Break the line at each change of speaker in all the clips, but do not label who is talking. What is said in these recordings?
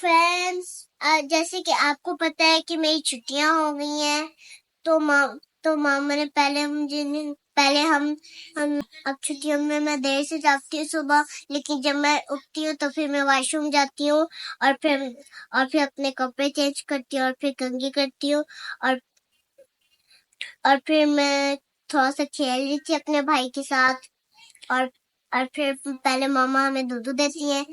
Friends جیسے کہ آپ کو پتہ ہے کہ میری چھٹیاں ہو گئی ہیں تو ماما نے پہلے ہم اب چھٹیوں میں دیر سے جاگتی ہوں صبح، لیکن جب میں اٹھتی ہوں تو پھر میں واش روم جاتی ہوں اور پھر اپنے کپڑے چینج کرتی ہوں اور پھر کنگھی کرتی ہوں اور پھر میں تھوڑا سا کھیل رہی تھی اپنے بھائی کے ساتھ اور پھر پہلے ماما ہمیں دودھ دیتی ہیں،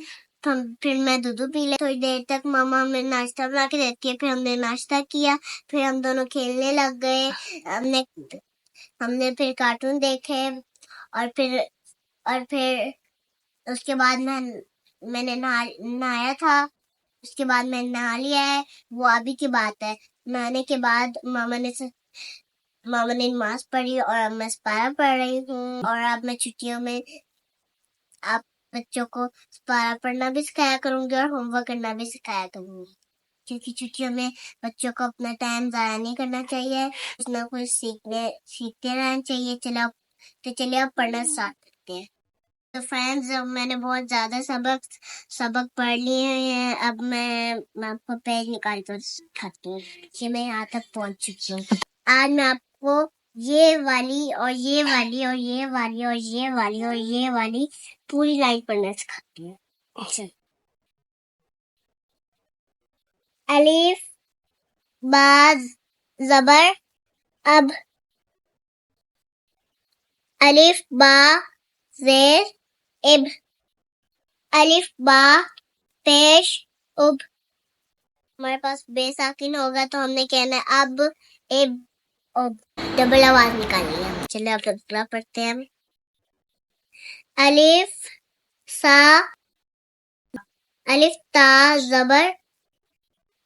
پھر میں دودھ پی لے تھوڑی دیر تک، ماما ہمیں ناشتہ بنا کے دیتی ہے، پھر ہم نے ناشتہ کیا، پھر ہم دونوں کھیلنے لگ گئے، ہم نے پھر کارٹون دیکھے اور پھر اس کے بعد میں نے نہایا تھا، اس کے بعد میں نے نہا لیا ہے، وہ ابھی کی بات ہے۔ نہانے کے بعد ماما نے نماز پڑھی اور اب میں سپارہ پڑھ رہی ہوں، اور اب میں چھٹیوں میں آپ بچوں کو سپارہ پڑھنا بھی سکھایا کروں گی اور ہوم ورک کرنا بھی سکھایا کروں گی، کیونکہ چھٹیوں میں بچوں کو اپنا ٹائم ضائع نہیں کرنا چاہیے، کچھ نہ کچھ سیکھتے رہنا چاہیے۔ چلیے اب پڑھنا اسٹارٹ کرتے ہیں۔ تو فرینڈز میں نے بہت زیادہ سبق پڑھ لیے ہیں، اب میں آپ کو پیج نکال کر دکھاتی ہوں کہ میں یہاں تک پہنچ چکی ہوں۔ آج میں آپ کو یہ والی اور یہ والی اور یہ والی اور یہ والی اور یہ والی پوری لائن پڑھنا سکھاتی ہوں۔ اچھا، الف با زبر اب، الف با زیر اب، الف با پیش اب۔ ہمارے پاس بے ساکن ہوگا تو ہم نے کہنا ہے اب اب ڈبل آواز نکالنی ہے۔ چلے اب اگلا پڑھتے ہیں۔ الف سا، الف تا زبر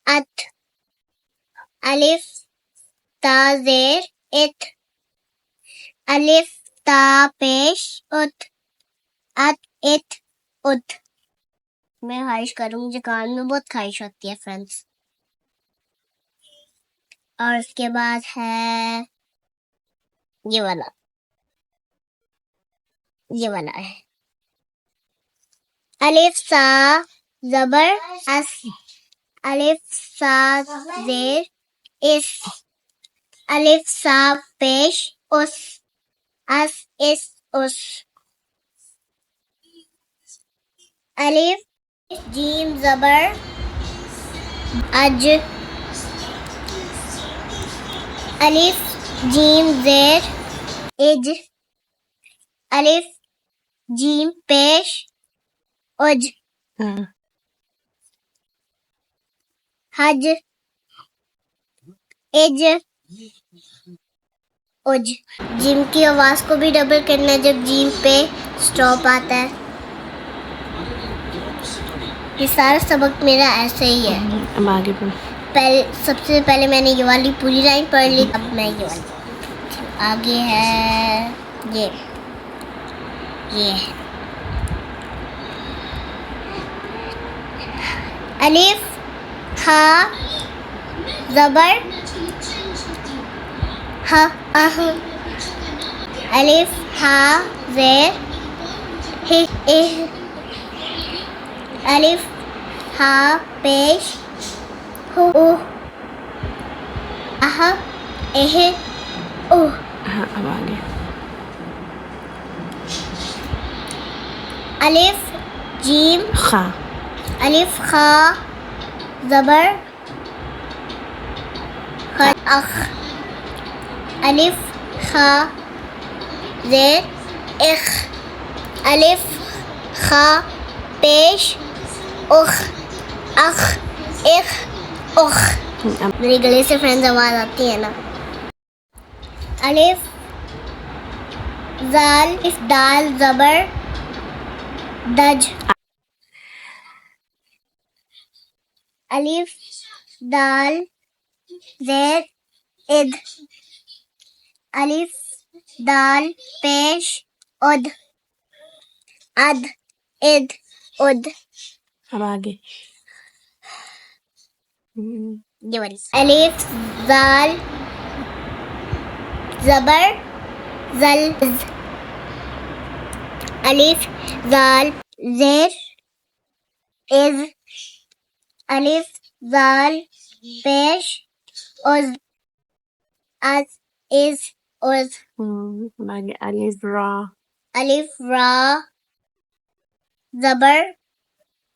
ات، الف تا زیر ات، الف تا پیش ات، ات ات ات۔ میں خواہش کروں مجھے کان میں بہت خواہش ہوتی ہے فرینڈس۔ اور اس کے بعد ہے یہ والا ہے الف سا زبر اس، الف سا زیر اس، الف سا پیش اس، اس اس اس۔ الف جیم زبر اج، الف جیم زیر اج، الف جیم پیش اج، حج اج اج۔ جیم کی آواز کو بھی ڈبل کرنا ہے جب جیم پہ سٹاپ آتا ہے۔ یہ سارا سبق میرا ایسے ہی ہے۔ اب آگے سب سے پہلے میں نے یہ والی پوری لائن پڑھ لی، اب میں یہ والی آگے ہے یہ الف ہا زبر ہا اہ، الف ہا زیر ہ اہ، الف ہا پیش ہو اہ، اہ اوہ۔ اب آگے الف جیم خا، الف خا زبر خ اخ، الف خا زیر اخ، الف خا پیش اخ، اخ اخ اخ۔ میری گلے سے فرینڈز آواز آتی ہے نا۔ الف زال الف دال زبر دج، الف دال زیر اد، الف دال پیش اد، اد اد اد۔ اب آگے یہ والی الف زال زبر زل، الف زال زیر از، Alif, Zal, Pesh, Uz, Az, Is, Uz.
Bagay alif ra.
Alif, Ra, Zabar,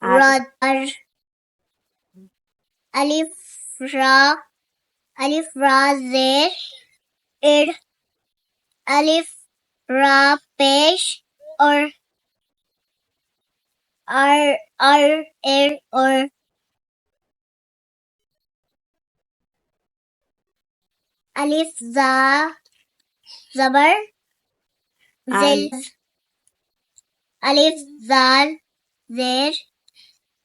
Ra, Ar. Alif, Ra, Zer, Ir. Alif, Ra, Pesh, or Ir, or. Alif, Za, Zabar, Zil. Alif, Zal, Zer,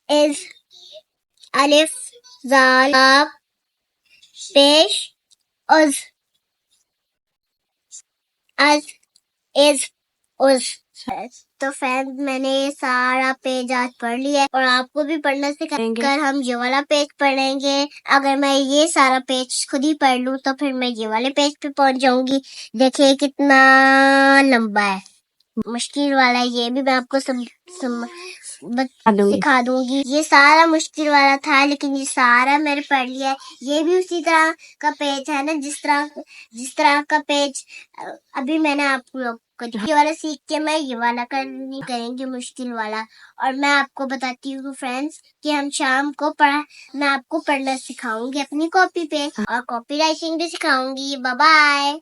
Is. Alif, Zal, Pesh, Uz, Az, Is, Uz. تو friend میں نے یہ سارا page آج پڑھ لیا ہے اور آپ کو بھی پڑھنا سکھائیں گے. ہم یہ والا پیج پڑھیں گے. اگر میں یہ سارا پیج خود ہی پڑھ لوں تو پھر میں یہ والے پیج پہ پہنچ جاؤں گی. دیکھیے کتنا لمبا ہے, مشکل والا ہے. یہ بھی میں آپ کو سکھا دوں گی. یہ سارا مشکل والا تھا لیکن یہ سارا میں نے پڑھ لیا ہے. یہ بھی اسی طرح کا پیج ہے نا جس طرح کا پیج ابھی میں نے آپ لوگ کو یہ والا سیکھ کے میں یہ والا کریں گے مشکل والا. اور میں آپ کو بتاتی ہوں فرینڈس کہ ہم شام کو میں آپ کو پڑھنا سکھاؤں گی اپنی کاپی پہ اور کاپی رائٹنگ بھی سکھاؤں گی. Bye bye.